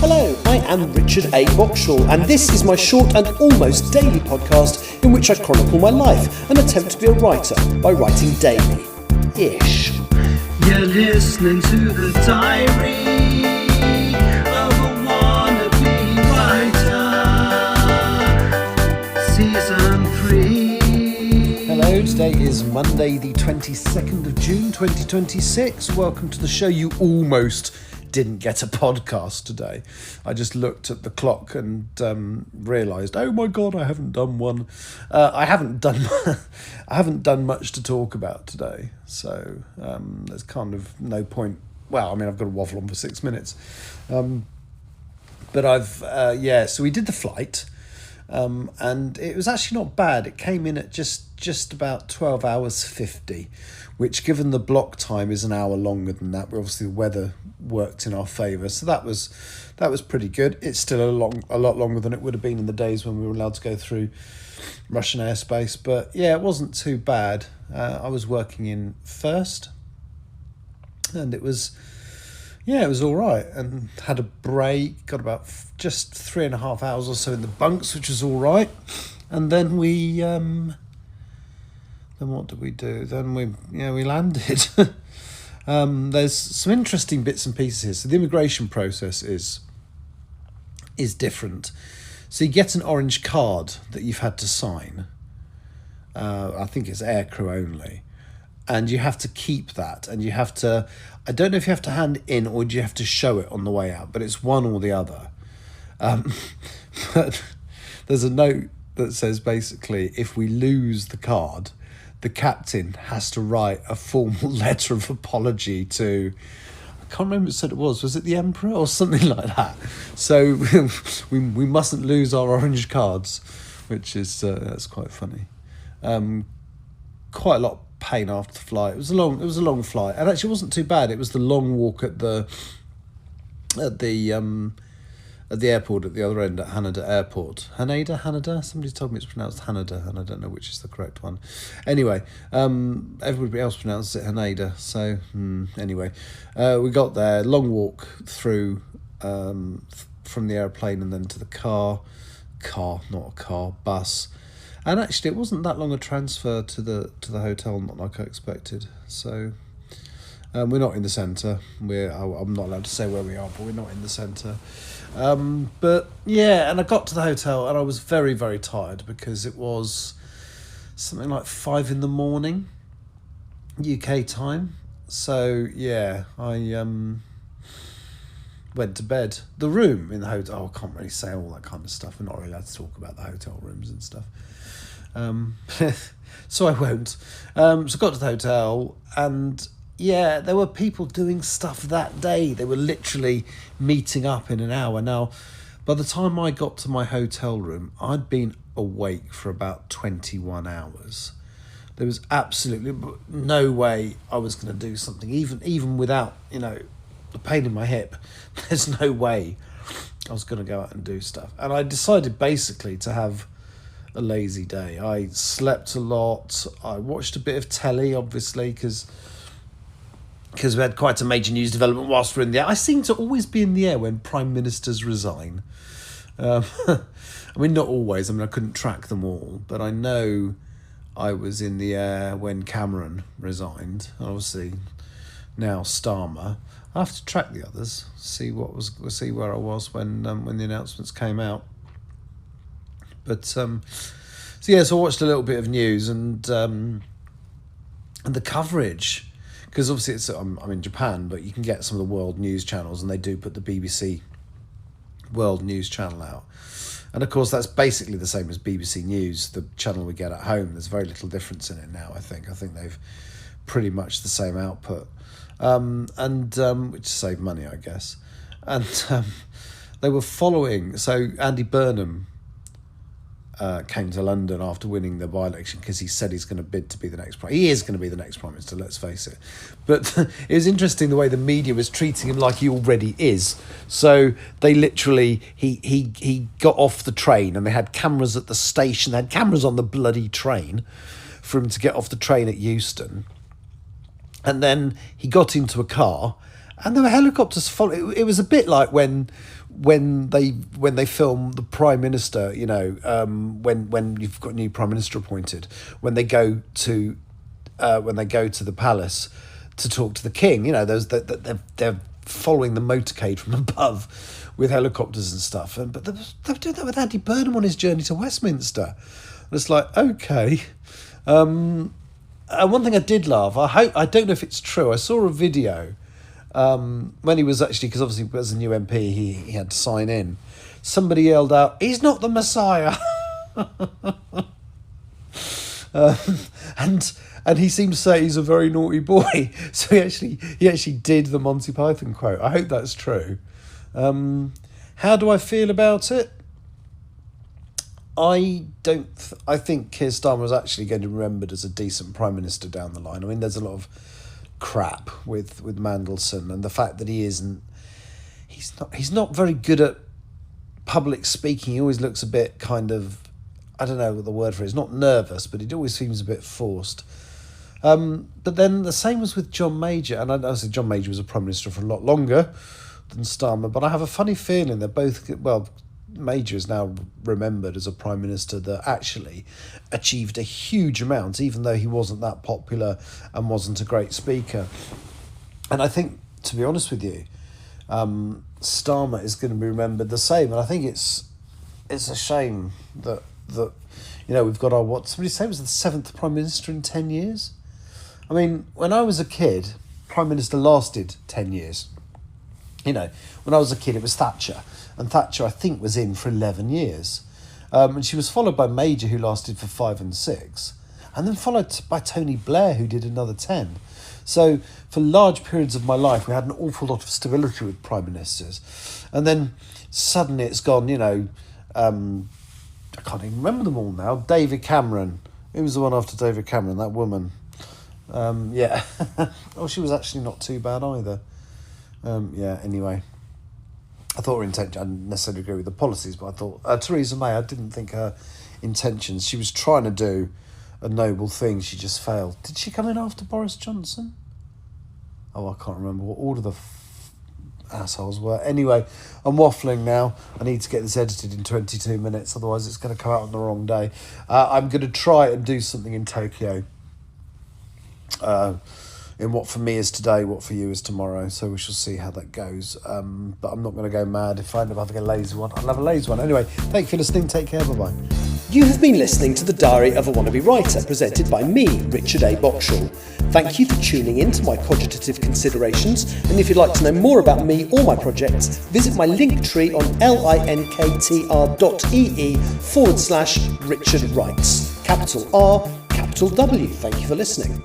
Hello, I am Richard A. Boxall, and this is my short and almost daily podcast in which I chronicle my life and attempt to be a writer by writing daily-ish. You're listening to the diary of a wannabe writer, Season 3. Hello, today is Monday the 22nd of June 2026. Welcome to the show. You almost didn't get a podcast today. I just looked at the clock and realised, oh my god, I haven't done one. I haven't done much to talk about today, so there's kind of no point. Well, I mean, I've got to waffle on for 6 minutes, but so we did the flight, and it was actually not bad. It came in at just about 12 hours 50, which, given the block time, is an hour longer than that. But obviously the weather worked in our favour, so that was pretty good. It's still a lot longer than it would have been in the days when we were allowed to go through Russian airspace, but yeah, it wasn't too bad. I was working in first, and it was all right, and had a break, got about just 3.5 hours or so in the bunks, which was all right. And then then what did we do? Then we landed. There's some interesting bits and pieces here. So the immigration process is different. So you get an orange card that you've had to sign. I think it's aircrew only. And you have to keep that. And you have to, I don't know if you have to hand it in or do you have to show it on the way out, but it's one or the other. But there's a note that says basically, if we lose the card, the captain has to write a formal letter of apology to, I can't remember what it said it was it the emperor or something like that? So we mustn't lose our orange cards, which is that's quite funny. Quite a lot of pain after the flight. It was a long flight, and actually it wasn't too bad. It was the long walk at the airport at the other end at Haneda Airport. Haneda? Somebody told me it's pronounced Haneda, and I don't know which is the correct one. Anyway, everybody else pronounces it Haneda. So, anyway, we got there, long walk through from the airplane and then to the bus. And actually, it wasn't that long a transfer to the hotel, not like I expected. So, we're not in the centre. I'm not allowed to say where we are, but we're not in the centre. But yeah, and I got to the hotel and I was very, very tired because it was something like 5 a.m. UK time. So yeah, I went to bed. The room in the hotel, I can't really say all that kind of stuff. We're not really allowed to talk about the hotel rooms and stuff. So I won't. So I got to the hotel, and yeah, there were people doing stuff that day. They were literally meeting up in an hour. Now, by the time I got to my hotel room, I'd been awake for about 21 hours. There was absolutely no way I was going to do something, even without, the pain in my hip. There's no way I was going to go out and do stuff. And I decided basically to have a lazy day. I slept a lot. I watched a bit of telly, obviously, because we had quite a major news development whilst we're in the air. I seem to always be in the air when prime ministers resign. I mean, not always. I mean, I couldn't track them all, but I know I was in the air when Cameron resigned. Obviously, now Starmer. I have to track the others, see where I was when the announcements came out. But so I watched a little bit of news and the coverage. Because obviously I'm in Japan, but you can get some of the world news channels, and they do put the BBC World News channel out. And of course, that's basically the same as BBC News, the channel we get at home. There's very little difference in it now, I think. I think they've pretty much the same output, which save money, I guess. And they were following. So Andy Burnham came to London after winning the by-election because he said he's going to bid to be the next prime. He is going to be the next prime minister, let's face it. But it was interesting the way the media was treating him like he already is. So they literally, he got off the train and they had cameras at the station. They had cameras on the bloody train for him to get off the train at Euston. And then he got into a car And there were helicopters following. It was a bit like when they film the Prime Minister, you know, when you've got a new Prime Minister appointed, when they go to the palace to talk to the King, you know, they're following the motorcade from above with helicopters and stuff. But they were doing that with Andy Burnham on his journey to Westminster. And it's like, okay. And one thing I did laugh, I don't know if it's true, I saw a video when he was actually, because obviously as a new MP he had to sign in, somebody yelled out, "He's not the Messiah." And he seemed to say he's a very naughty boy, so he actually did the Monty Python quote. I hope that's true. How do I feel about it? I think Keir Starmer is actually going to be remembered as a decent Prime Minister down the line. I mean, there's a lot of crap with Mandelson, and the fact that he's not very good at public speaking. He always looks a bit kind of, I don't know what the word for it is, not nervous, but it always seems a bit forced. But then the same was with John Major, and I said John Major was a Prime Minister for a lot longer than Starmer, but I have a funny feeling they're both, well, Major is now remembered as a Prime Minister that actually achieved a huge amount, even though he wasn't that popular and wasn't a great speaker. And I think, to be honest with you, Starmer is going to be remembered the same. And I think it's a shame that you know, we've got our, somebody said it was the 7th Prime Minister in 10 years. I mean, when I was a kid, Prime Minister lasted 10 years. You know, when I was a kid, it was Thatcher. And Thatcher, I think, was in for 11 years. And she was followed by Major, who lasted for 5 and 6. And then followed by Tony Blair, who did another 10. So for large periods of my life, we had an awful lot of stability with Prime Ministers. And then suddenly it's gone, you know, I can't even remember them all now. David Cameron. Who was the one after David Cameron? That woman. Yeah. Oh, she was actually not too bad either. Yeah, anyway. I thought her intention, I didn't necessarily agree with the policies, but I thought, Theresa May, I didn't think her intentions, she was trying to do a noble thing, she just failed. Did she come in after Boris Johnson? Oh, I can't remember what order the assholes were. Anyway, I'm waffling now. I need to get this edited in 22 minutes, otherwise it's going to come out on the wrong day. I'm going to try and do something in Tokyo. In what for me is today, what for you is tomorrow. So we shall see how that goes. But I'm not going to go mad. If I end up having a lazy one, I'll have a lazy one. Anyway, thank you for listening. Take care. Bye-bye. You have been listening to The Diary of a Wannabe Writer, presented by me, Richard A. Boxall. Thank you for tuning in to my cogitative considerations, and if you'd like to know more about me or my projects, visit my link tree on linktr.ee/Richard Writes. Capital R, capital W. Thank you for listening.